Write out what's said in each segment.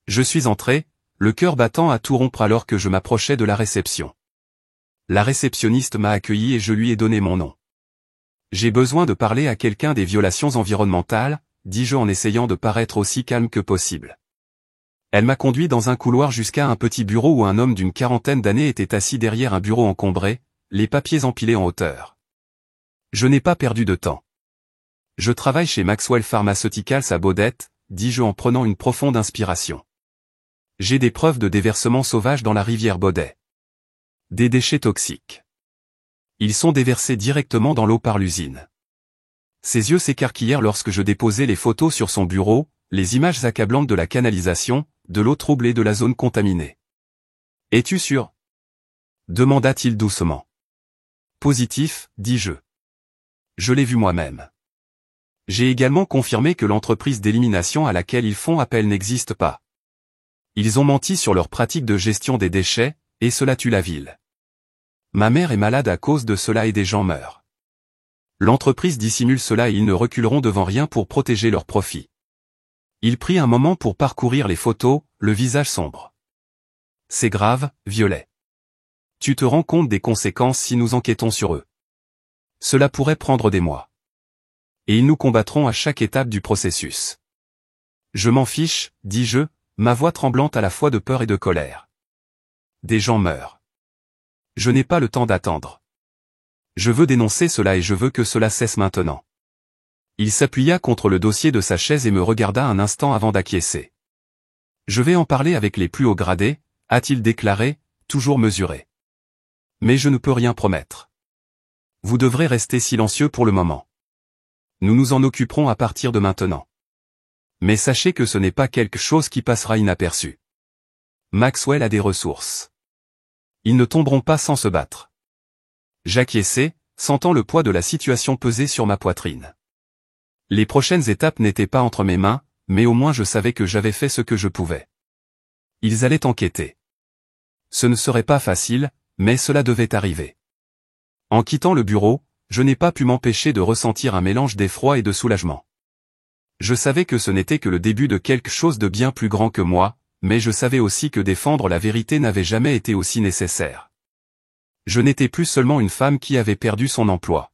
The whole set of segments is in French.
Je suis entré, le cœur battant à tout rompre alors que je m'approchais de la réception. La réceptionniste m'a accueilli et je lui ai donné mon nom. J'ai besoin de parler à quelqu'un des violations environnementales, dis-je en essayant de paraître aussi calme que possible. Elle m'a conduit dans un couloir jusqu'à un petit bureau où un homme d'une quarantaine d'années était assis derrière un bureau encombré, les papiers empilés en hauteur. Je n'ai pas perdu de temps. Je travaille chez Maxwell Pharmaceuticals à Baudette, dis-je en prenant une profonde inspiration. J'ai des preuves de déversement sauvage dans la rivière Baudet. Des déchets toxiques. Ils sont déversés directement dans l'eau par l'usine. Ses yeux s'écarquillèrent lorsque je déposai les photos sur son bureau, les images accablantes de la canalisation, de l'eau troublée de la zone contaminée. « Es-tu sûr ?» demanda-t-il doucement. « Positif, dis-je. Je l'ai vu moi-même. J'ai également confirmé que l'entreprise d'élimination à laquelle ils font appel n'existe pas. Ils ont menti sur leur pratique de gestion des déchets, et cela tue la ville. Ma mère est malade à cause de cela et des gens meurent. L'entreprise dissimule cela et ils ne reculeront devant rien pour protéger leurs profits. » Il prit un moment pour parcourir les photos, le visage sombre. « C'est grave, Violet. Tu te rends compte des conséquences si nous enquêtons sur eux. Cela pourrait prendre des mois. Et ils nous combattront à chaque étape du processus. »« Je m'en fiche, dis-je, ma voix tremblante à la fois de peur et de colère. Des gens meurent. Je n'ai pas le temps d'attendre. Je veux dénoncer cela et je veux que cela cesse maintenant. » Il s'appuya contre le dossier de sa chaise et me regarda un instant avant d'acquiescer. « Je vais en parler avec les plus hauts gradés, » a-t-il déclaré, toujours mesuré. « Mais je ne peux rien promettre. Vous devrez rester silencieux pour le moment. Nous nous en occuperons à partir de maintenant. Mais sachez que ce n'est pas quelque chose qui passera inaperçu. Maxwell a des ressources. Ils ne tomberont pas sans se battre. » J'acquiesçai, sentant le poids de la situation peser sur ma poitrine. Les prochaines étapes n'étaient pas entre mes mains, mais au moins je savais que j'avais fait ce que je pouvais. Ils allaient enquêter. Ce ne serait pas facile, mais cela devait arriver. En quittant le bureau, je n'ai pas pu m'empêcher de ressentir un mélange d'effroi et de soulagement. Je savais que ce n'était que le début de quelque chose de bien plus grand que moi, mais je savais aussi que défendre la vérité n'avait jamais été aussi nécessaire. Je n'étais plus seulement une femme qui avait perdu son emploi.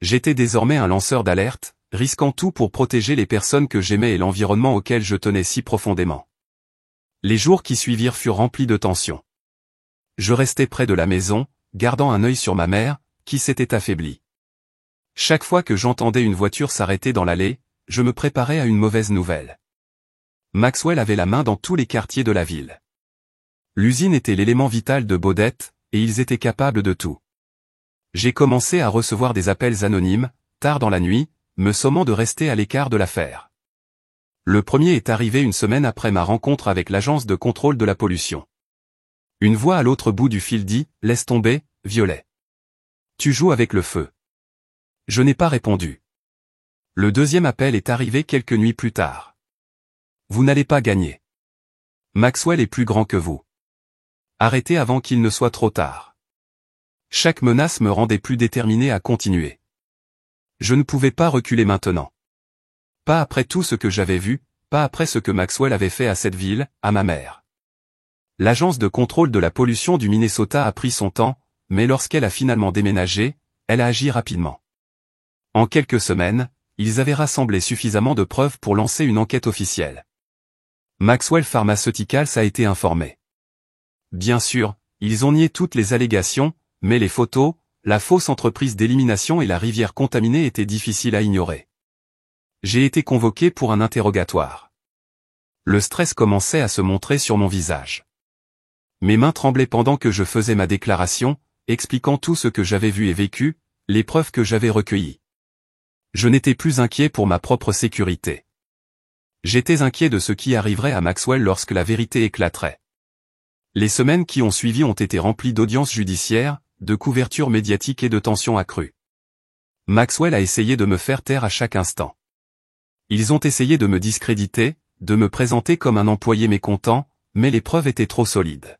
J'étais désormais un lanceur d'alerte, risquant tout pour protéger les personnes que j'aimais et l'environnement auquel je tenais si profondément. Les jours qui suivirent furent remplis de tension. Je restais près de la maison, gardant un œil sur ma mère, qui s'était affaiblie. Chaque fois que j'entendais une voiture s'arrêter dans l'allée, je me préparais à une mauvaise nouvelle. Maxwell avait la main dans tous les quartiers de la ville. L'usine était l'élément vital de Baudette, et ils étaient capables de tout. J'ai commencé à recevoir des appels anonymes, tard dans la nuit, me sommant de rester à l'écart de l'affaire. Le premier est arrivé une semaine après ma rencontre avec l'agence de contrôle de la pollution. Une voix à l'autre bout du fil dit « Laisse tomber, Violet. Tu joues avec le feu. » Je n'ai pas répondu. Le deuxième appel est arrivé quelques nuits plus tard. « Vous n'allez pas gagner. Maxwell est plus grand que vous. Arrêtez avant qu'il ne soit trop tard. » Chaque menace me rendait plus déterminé à continuer. Je ne pouvais pas reculer maintenant. Pas après tout ce que j'avais vu, pas après ce que Maxwell avait fait à cette ville, à ma mère. L'agence de contrôle de la pollution du Minnesota a pris son temps, mais lorsqu'elle a finalement déménagé, elle a agi rapidement. En quelques semaines, ils avaient rassemblé suffisamment de preuves pour lancer une enquête officielle. Maxwell Pharmaceuticals a été informé. Bien sûr, ils ont nié toutes les allégations, mais les photos, la fausse entreprise d'élimination et la rivière contaminée étaient difficiles à ignorer. J'ai été convoqué pour un interrogatoire. Le stress commençait à se montrer sur mon visage. Mes mains tremblaient pendant que je faisais ma déclaration, expliquant tout ce que j'avais vu et vécu, les preuves que j'avais recueillies. Je n'étais plus inquiet pour ma propre sécurité. J'étais inquiet de ce qui arriverait à Maxwell lorsque la vérité éclaterait. Les semaines qui ont suivi ont été remplies d'audiences judiciaires, de couvertures médiatiques et de tensions accrues. Maxwell a essayé de me faire taire à chaque instant. Ils ont essayé de me discréditer, de me présenter comme un employé mécontent, mais les preuves étaient trop solides.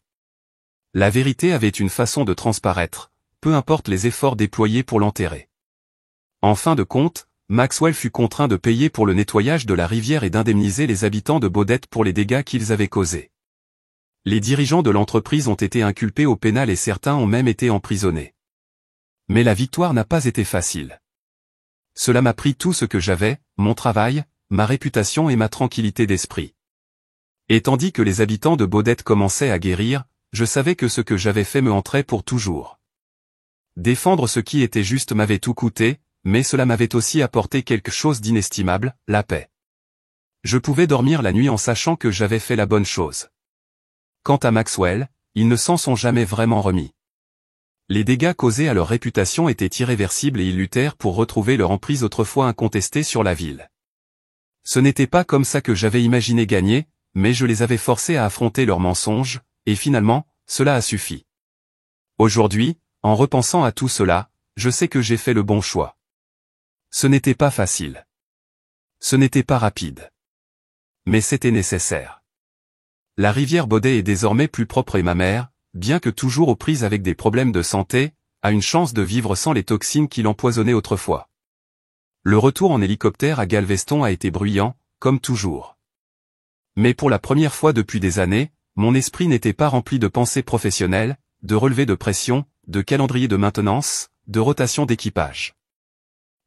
La vérité avait une façon de transparaître, peu importe les efforts déployés pour l'enterrer. En fin de compte, Maxwell fut contraint de payer pour le nettoyage de la rivière et d'indemniser les habitants de Baudette pour les dégâts qu'ils avaient causés. Les dirigeants de l'entreprise ont été inculpés au pénal et certains ont même été emprisonnés. Mais la victoire n'a pas été facile. Cela m'a pris tout ce que j'avais, mon travail, ma réputation et ma tranquillité d'esprit. Et tandis que les habitants de Baudette commençaient à guérir, je savais que ce que j'avais fait me hanterait pour toujours. Défendre ce qui était juste m'avait tout coûté, mais cela m'avait aussi apporté quelque chose d'inestimable, la paix. Je pouvais dormir la nuit en sachant que j'avais fait la bonne chose. Quant à Maxwell, ils ne s'en sont jamais vraiment remis. Les dégâts causés à leur réputation étaient irréversibles et ils luttèrent pour retrouver leur emprise autrefois incontestée sur la ville. Ce n'était pas comme ça que j'avais imaginé gagner, mais je les avais forcés à affronter leurs mensonges, et finalement, cela a suffi. Aujourd'hui, en repensant à tout cela, je sais que j'ai fait le bon choix. Ce n'était pas facile. Ce n'était pas rapide. Mais c'était nécessaire. La rivière Baudet est désormais plus propre et ma mère, bien que toujours aux prises avec des problèmes de santé, a une chance de vivre sans les toxines qui l'empoisonnaient autrefois. Le retour en hélicoptère à Galveston a été bruyant, comme toujours. Mais pour la première fois depuis des années, mon esprit n'était pas rempli de pensées professionnelles, de relevés de pression, de calendrier de maintenance, de rotation d'équipage.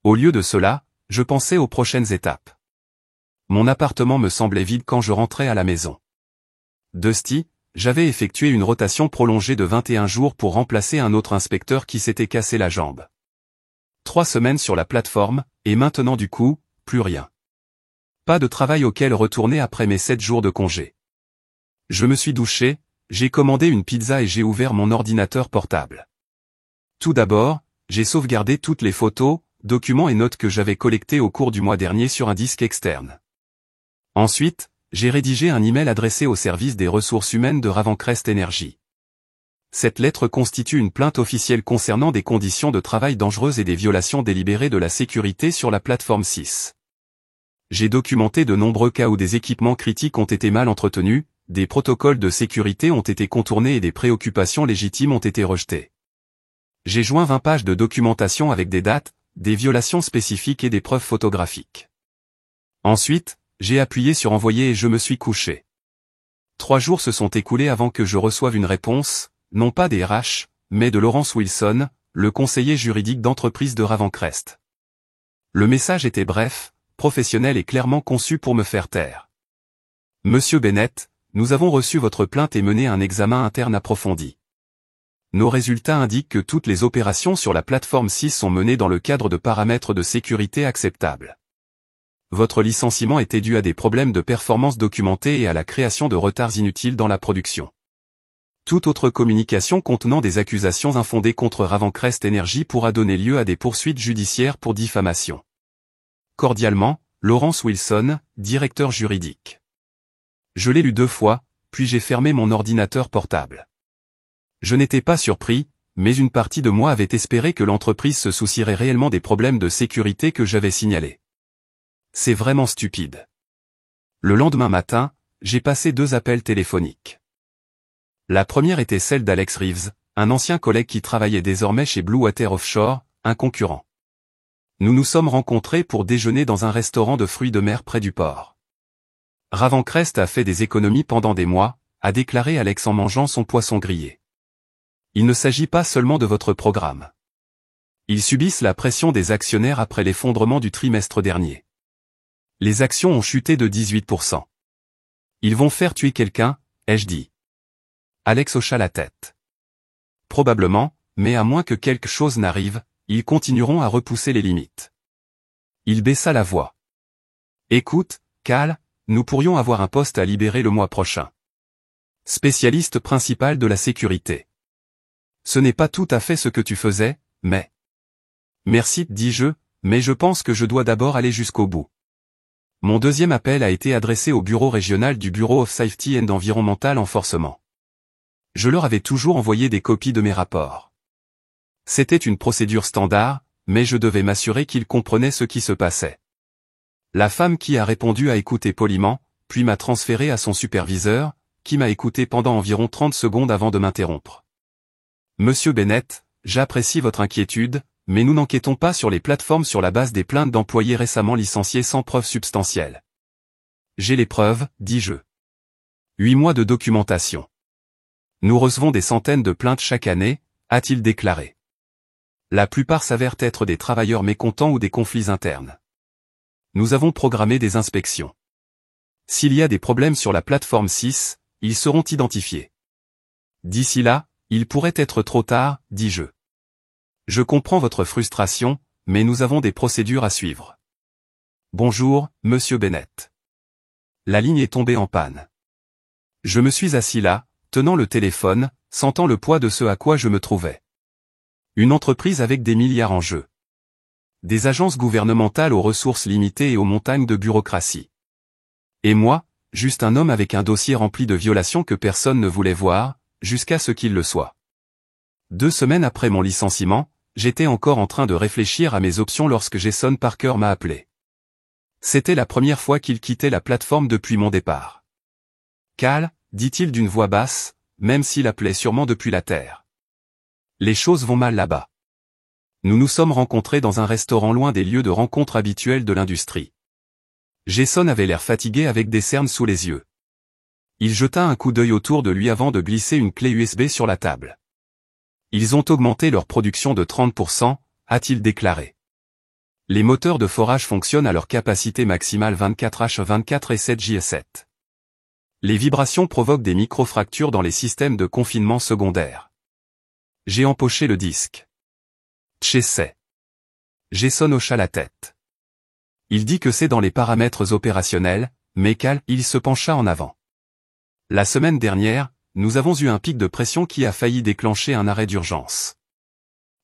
Au lieu de cela, je pensais aux prochaines étapes. Mon appartement me semblait vide quand je rentrais à la maison. Dusty, j'avais effectué une rotation prolongée de 21 jours pour remplacer un autre inspecteur qui s'était cassé la jambe. 3 semaines sur la plateforme, et maintenant du coup, plus rien. Pas de travail auquel retourner après mes 7 jours de congé. Je me suis douché, j'ai commandé une pizza et j'ai ouvert mon ordinateur portable. Tout d'abord, j'ai sauvegardé toutes les photos, documents et notes que j'avais collectés au cours du mois dernier sur un disque externe. Ensuite, j'ai rédigé un email adressé au service des ressources humaines de Ravencrest Energy. Cette lettre constitue une plainte officielle concernant des conditions de travail dangereuses et des violations délibérées de la sécurité sur la plateforme 6. J'ai documenté de nombreux cas où des équipements critiques ont été mal entretenus, des protocoles de sécurité ont été contournés et des préoccupations légitimes ont été rejetées. J'ai joint 20 pages de documentation avec des dates, des violations spécifiques et des preuves photographiques. Ensuite, j'ai appuyé sur envoyer et je me suis couché. 3 jours se sont écoulés avant que je reçoive une réponse, non pas des RH, mais de Laurence Wilson, le conseiller juridique d'entreprise de Ravencrest. Le message était bref, professionnel et clairement conçu pour me faire taire. Monsieur Bennett, nous avons reçu votre plainte et mené un examen interne approfondi. Nos résultats indiquent que toutes les opérations sur la plateforme 6 sont menées dans le cadre de paramètres de sécurité acceptables. Votre licenciement était dû à des problèmes de performance documentés et à la création de retards inutiles dans la production. Toute autre communication contenant des accusations infondées contre Ravencrest Energy pourra donner lieu à des poursuites judiciaires pour diffamation. Cordialement, Laurence Wilson, directeur juridique. Je l'ai lu 2 fois, puis j'ai fermé mon ordinateur portable. Je n'étais pas surpris, mais une partie de moi avait espéré que l'entreprise se soucierait réellement des problèmes de sécurité que j'avais signalés. C'est vraiment stupide. Le lendemain matin, j'ai passé 2 appels téléphoniques. La première était celle d'Alex Reeves, un ancien collègue qui travaillait désormais chez Blue Water Offshore, un concurrent. Nous nous sommes rencontrés pour déjeuner dans un restaurant de fruits de mer près du port. Ravencrest a fait des économies pendant des mois, a déclaré Alex en mangeant son poisson grillé. Il ne s'agit pas seulement de votre programme. Ils subissent la pression des actionnaires après l'effondrement du trimestre dernier. Les actions ont chuté de 18%. Ils vont faire tuer quelqu'un, ai-je dit. Alex hocha la tête. Probablement, mais à moins que quelque chose n'arrive, ils continueront à repousser les limites. Il baissa la voix. Écoute, Cal, nous pourrions avoir un poste à libérer le mois prochain. Spécialiste principal de la sécurité. Ce n'est pas tout à fait ce que tu faisais, mais... Merci, dis-je, mais je pense que je dois d'abord aller jusqu'au bout. Mon deuxième appel a été adressé au bureau régional du Bureau of Safety and Environmental Enforcement. Je leur avais toujours envoyé des copies de mes rapports. C'était une procédure standard, mais je devais m'assurer qu'ils comprenaient ce qui se passait. La femme qui a répondu a écouté poliment, puis m'a transféré à son superviseur, qui m'a écouté pendant environ 30 secondes avant de m'interrompre. Monsieur Bennett, j'apprécie votre inquiétude, mais nous n'enquêtons pas sur les plateformes sur la base des plaintes d'employés récemment licenciés sans preuve substantielle. J'ai les preuves, dis-je. 8 mois de documentation. Nous recevons des centaines de plaintes chaque année, a-t-il déclaré. La plupart s'avèrent être des travailleurs mécontents ou des conflits internes. Nous avons programmé des inspections. S'il y a des problèmes sur la plateforme 6, ils seront identifiés. D'ici là, il pourrait être trop tard, dis-je. Je comprends votre frustration, mais nous avons des procédures à suivre. Bonjour, monsieur Bennett. La ligne est tombée en panne. Je me suis assis là, tenant le téléphone, sentant le poids de ce à quoi je me trouvais. Une entreprise avec des milliards en jeu. Des agences gouvernementales aux ressources limitées et aux montagnes de bureaucratie. Et moi, juste un homme avec un dossier rempli de violations que personne ne voulait voir, jusqu'à ce qu'il le soit. 2 semaines après mon licenciement, j'étais encore en train de réfléchir à mes options lorsque Jason Parker m'a appelé. C'était la première fois qu'il quittait la plateforme depuis mon départ. Cal, dit-il d'une voix basse, même s'il appelait sûrement depuis la terre. Les choses vont mal là-bas. Nous nous sommes rencontrés dans un restaurant loin des lieux de rencontre habituels de l'industrie. Jason avait l'air fatigué avec des cernes sous les yeux. Il jeta un coup d'œil autour de lui avant de glisser une clé USB sur la table. Ils ont augmenté leur production de 30%, a-t-il déclaré. Les moteurs de forage fonctionnent à leur capacité maximale 24H24 et 7J7. Les vibrations provoquent des microfractures dans les systèmes de confinement secondaire. J'ai empoché le disque. J'essaie. Jason hocha la tête. Il dit que c'est dans les paramètres opérationnels, mais Cal, il se pencha en avant. La semaine dernière, nous avons eu un pic de pression qui a failli déclencher un arrêt d'urgence.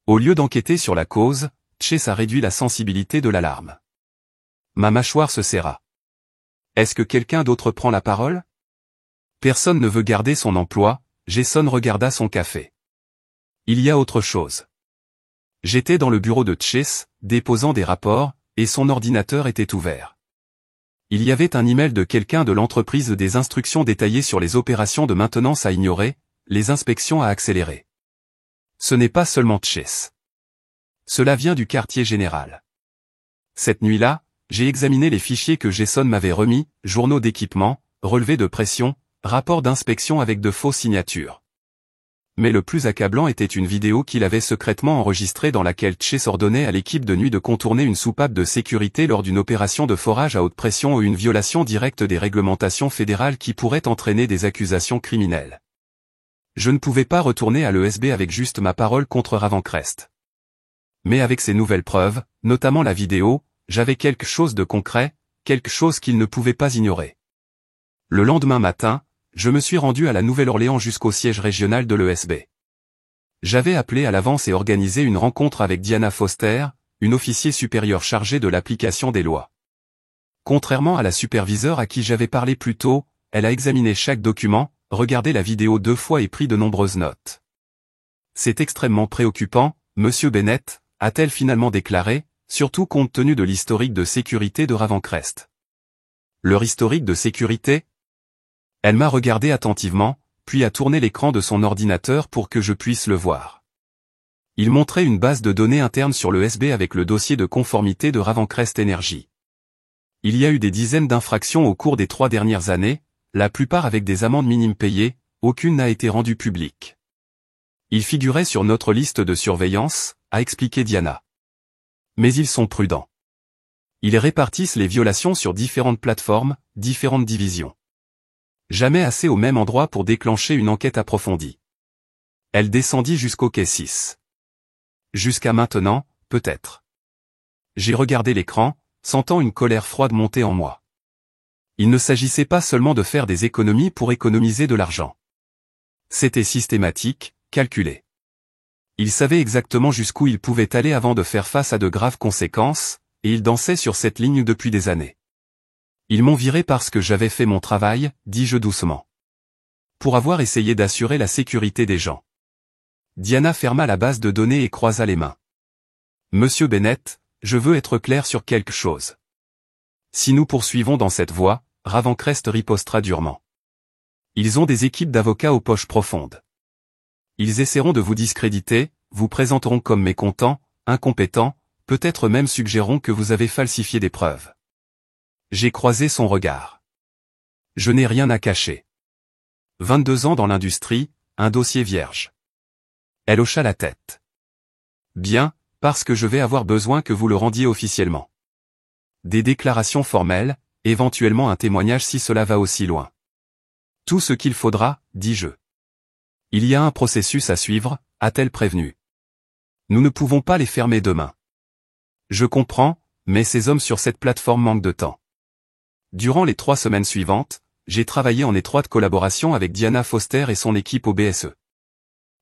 Au lieu d'enquêter sur la cause, Chase a réduit la sensibilité de l'alarme. Ma mâchoire se serra. Est-ce que quelqu'un d'autre prend la parole? Personne ne veut garder son emploi, Jason regarda son café. Il y a autre chose. J'étais dans le bureau de Chase, déposant des rapports, et son ordinateur était ouvert. Il y avait un email de quelqu'un de l'entreprise des instructions détaillées sur les opérations de maintenance à ignorer, les inspections à accélérer. Ce n'est pas seulement Chase. Cela vient du quartier général. Cette nuit-là, j'ai examiné les fichiers que Jason m'avait remis, journaux d'équipement, relevés de pression, rapports d'inspection avec de fausses signatures. Mais le plus accablant était une vidéo qu'il avait secrètement enregistrée dans laquelle Chase ordonnait à l'équipe de nuit de contourner une soupape de sécurité lors d'une opération de forage à haute pression ou une violation directe des réglementations fédérales qui pourrait entraîner des accusations criminelles. Je ne pouvais pas retourner à l'ESB avec juste ma parole contre Ravencrest. Mais avec ces nouvelles preuves, notamment la vidéo, j'avais quelque chose de concret, quelque chose qu'il ne pouvait pas ignorer. Le lendemain matin, je me suis rendu à la Nouvelle-Orléans jusqu'au siège régional de l'ESB. J'avais appelé à l'avance et organisé une rencontre avec Diana Foster, une officier supérieure chargée de l'application des lois. Contrairement à la superviseure à qui j'avais parlé plus tôt, elle a examiné chaque document, regardé la vidéo 2 fois et pris de nombreuses notes. C'est extrêmement préoccupant, monsieur Bennett, a-t-elle finalement déclaré, surtout compte tenu de l'historique de sécurité de Ravencrest. Leur historique de sécurité? Elle m'a regardé attentivement, puis a tourné l'écran de son ordinateur pour que je puisse le voir. Il montrait une base de données interne sur l'ESB avec le dossier de conformité de Ravencrest Energy. Il y a eu des dizaines d'infractions au cours des 3 dernières années, la plupart avec des amendes minimes payées, aucune n'a été rendue publique. Ils figuraient sur notre liste de surveillance, a expliqué Diana. Mais ils sont prudents. Ils répartissent les violations sur différentes plateformes, différentes divisions. Jamais assez au même endroit pour déclencher une enquête approfondie. Elle descendit jusqu'au quai 6. Jusqu'à maintenant, peut-être. J'ai regardé l'écran, sentant une colère froide monter en moi. Il ne s'agissait pas seulement de faire des économies pour économiser de l'argent. C'était systématique, calculé. Ils savaient exactement jusqu'où ils pouvaient aller avant de faire face à de graves conséquences, et ils dansaient sur cette ligne depuis des années. Ils m'ont viré parce que j'avais fait mon travail, dis-je doucement. Pour avoir essayé d'assurer la sécurité des gens. Diana ferma la base de données et croisa les mains. Monsieur Bennett, je veux être clair sur quelque chose. Si nous poursuivons dans cette voie, Ravencrest ripostera durement. Ils ont des équipes d'avocats aux poches profondes. Ils essaieront de vous discréditer, vous présenteront comme mécontents, incompétent, peut-être même suggérons que vous avez falsifié des preuves. J'ai croisé son regard. Je n'ai rien à cacher. 22 ans dans l'industrie, un dossier vierge. Elle hocha la tête. Bien, parce que je vais avoir besoin que vous le rendiez officiellement. Des déclarations formelles, éventuellement un témoignage si cela va aussi loin. Tout ce qu'il faudra, dis-je. Il y a un processus à suivre, a-t-elle prévenu. Nous ne pouvons pas les fermer demain. Je comprends, mais ces hommes sur cette plateforme manquent de temps. Durant les 3 semaines suivantes, j'ai travaillé en étroite collaboration avec Diana Foster et son équipe au BSE.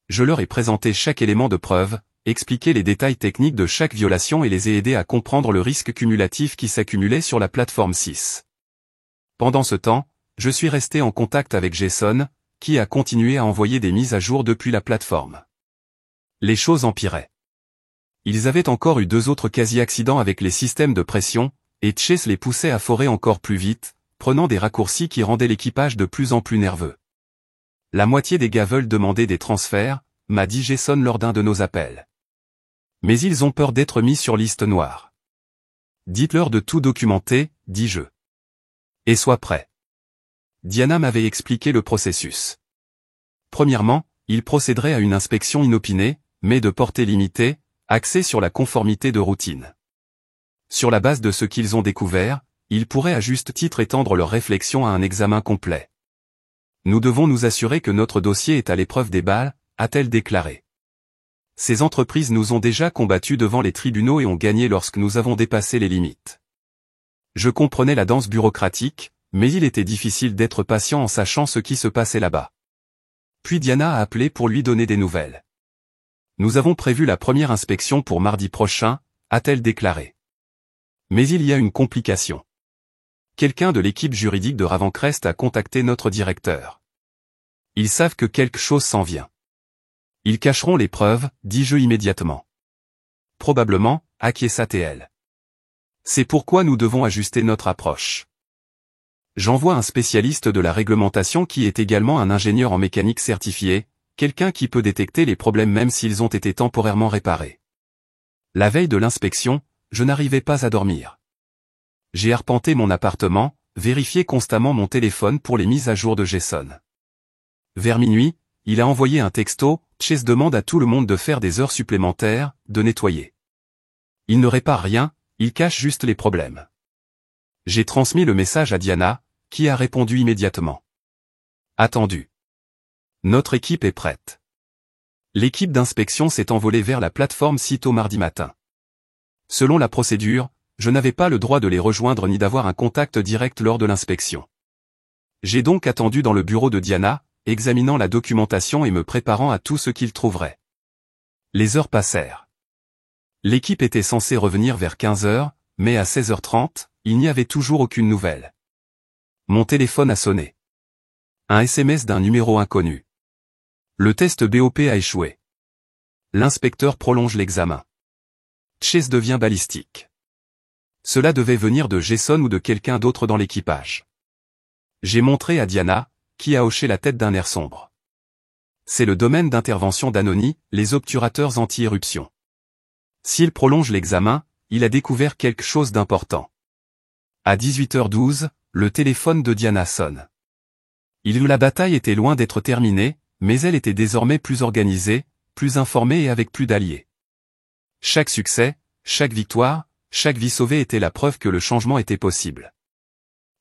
Je leur ai présenté chaque élément de preuve, expliqué les détails techniques de chaque violation et les ai aidés à comprendre le risque cumulatif qui s'accumulait sur la plateforme 6. Pendant ce temps, je suis resté en contact avec Jason, qui a continué à envoyer des mises à jour depuis la plateforme. Les choses empiraient. Ils avaient encore eu 2 autres quasi-accidents avec les systèmes de pression, et Chase les poussait à forer encore plus vite, prenant des raccourcis qui rendaient l'équipage de plus en plus nerveux. La moitié des gars veulent demander des transferts, m'a dit Jason lors d'un de nos appels. Mais ils ont peur d'être mis sur liste noire. Dites-leur de tout documenter, dis-je. Et sois prêt. Diana m'avait expliqué le processus. Premièrement, ils procéderaient à une inspection inopinée, mais de portée limitée, axée sur la conformité de routine. Sur la base de ce qu'ils ont découvert, ils pourraient à juste titre étendre leur réflexion à un examen complet. Nous devons nous assurer que notre dossier est à l'épreuve des balles, a-t-elle déclaré. Ces entreprises nous ont déjà combattus devant les tribunaux et ont gagné lorsque nous avons dépassé les limites. Je comprenais la danse bureaucratique, mais il était difficile d'être patient en sachant ce qui se passait là-bas. Puis Diana a appelé pour lui donner des nouvelles. Nous avons prévu la première inspection pour mardi prochain, a-t-elle déclaré. Mais il y a une complication. Quelqu'un de l'équipe juridique de Ravencrest a contacté notre directeur. Ils savent que quelque chose s'en vient. Ils cacheront les preuves, dis-je immédiatement. Probablement, acquiesça-t-elle. C'est pourquoi nous devons ajuster notre approche. J'envoie un spécialiste de la réglementation qui est également un ingénieur en mécanique certifié, quelqu'un qui peut détecter les problèmes même s'ils ont été temporairement réparés. La veille de l'inspection, je n'arrivais pas à dormir. J'ai arpenté mon appartement, vérifié constamment mon téléphone pour les mises à jour de Jason. Vers minuit, il a envoyé un texto, Chase demande à tout le monde de faire des heures supplémentaires, de nettoyer. Il ne répare rien, il cache juste les problèmes. J'ai transmis le message à Diana, qui a répondu immédiatement. Attendu. Notre équipe est prête. L'équipe d'inspection s'est envolée vers la plateforme sitôt mardi matin. Selon la procédure, je n'avais pas le droit de les rejoindre ni d'avoir un contact direct lors de l'inspection. J'ai donc attendu dans le bureau de Diana, examinant la documentation et me préparant à tout ce qu'il trouverait. Les heures passèrent. L'équipe était censée revenir vers 15 heures, mais à 16h30, il n'y avait toujours aucune nouvelle. Mon téléphone a sonné. Un SMS d'un numéro inconnu. Le test BOP a échoué. L'inspecteur prolonge l'examen. Chase devient balistique. Cela devait venir de Jason ou de quelqu'un d'autre dans l'équipage. J'ai montré à Diana, qui a hoché la tête d'un air sombre. C'est le domaine d'intervention d'Anony, les obturateurs anti-éruption. S'il prolonge l'examen, il a découvert quelque chose d'important. À 18h12, le téléphone de Diana sonne. La bataille était loin d'être terminée, mais elle était désormais plus organisée, plus informée et avec plus d'alliés. Chaque succès, chaque victoire, chaque vie sauvée était la preuve que le changement était possible.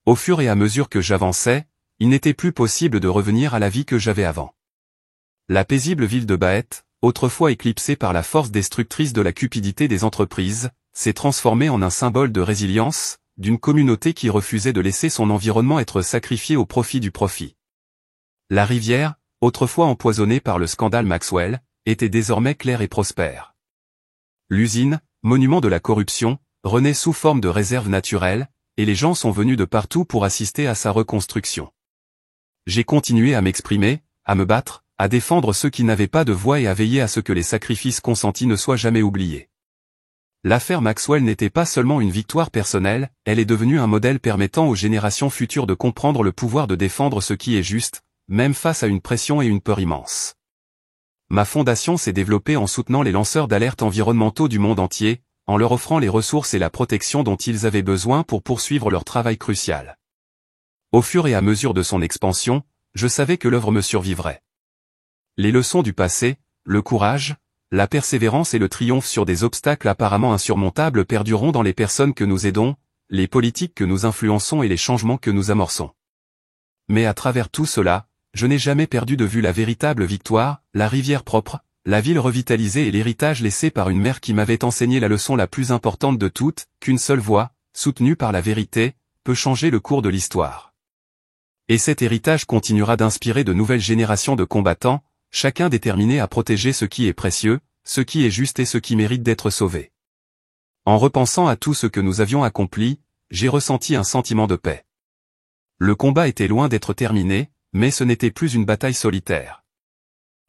Au fur et à mesure que j'avançais, il n'était plus possible de revenir à la vie que j'avais avant. La paisible ville de Baeth, autrefois éclipsée par la force destructrice de la cupidité des entreprises, s'est transformée en un symbole de résilience, d'une communauté qui refusait de laisser son environnement être sacrifié au profit du profit. La rivière, autrefois empoisonnée par le scandale Maxwell, était désormais claire et prospère. L'usine, monument de la corruption, renaît sous forme de réserve naturelle, et les gens sont venus de partout pour assister à sa reconstruction. J'ai continué à m'exprimer, à me battre, à défendre ceux qui n'avaient pas de voix et à veiller à ce que les sacrifices consentis ne soient jamais oubliés. L'affaire Maxwell n'était pas seulement une victoire personnelle, elle est devenue un modèle permettant aux générations futures de comprendre le pouvoir de défendre ce qui est juste, même face à une pression et une peur immense. Ma fondation s'est développée en soutenant les lanceurs d'alerte environnementaux du monde entier, en leur offrant les ressources et la protection dont ils avaient besoin pour poursuivre leur travail crucial. Au fur et à mesure de son expansion, je savais que l'œuvre me survivrait. Les leçons du passé, le courage, la persévérance et le triomphe sur des obstacles apparemment insurmontables perdureront dans les personnes que nous aidons, les politiques que nous influençons et les changements que nous amorçons. Mais à travers tout cela, je n'ai jamais perdu de vue la véritable victoire, la rivière propre, la ville revitalisée et l'héritage laissé par une mère qui m'avait enseigné la leçon la plus importante de toutes, qu'une seule voix, soutenue par la vérité, peut changer le cours de l'histoire. Et cet héritage continuera d'inspirer de nouvelles générations de combattants, chacun déterminé à protéger ce qui est précieux, ce qui est juste et ce qui mérite d'être sauvé. En repensant à tout ce que nous avions accompli, j'ai ressenti un sentiment de paix. Le combat était loin d'être terminé, mais ce n'était plus une bataille solitaire.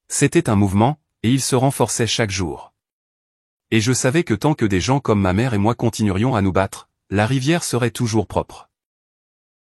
C'était un mouvement, et il se renforçait chaque jour. Et je savais que tant que des gens comme ma mère et moi continuerions à nous battre, la rivière serait toujours propre.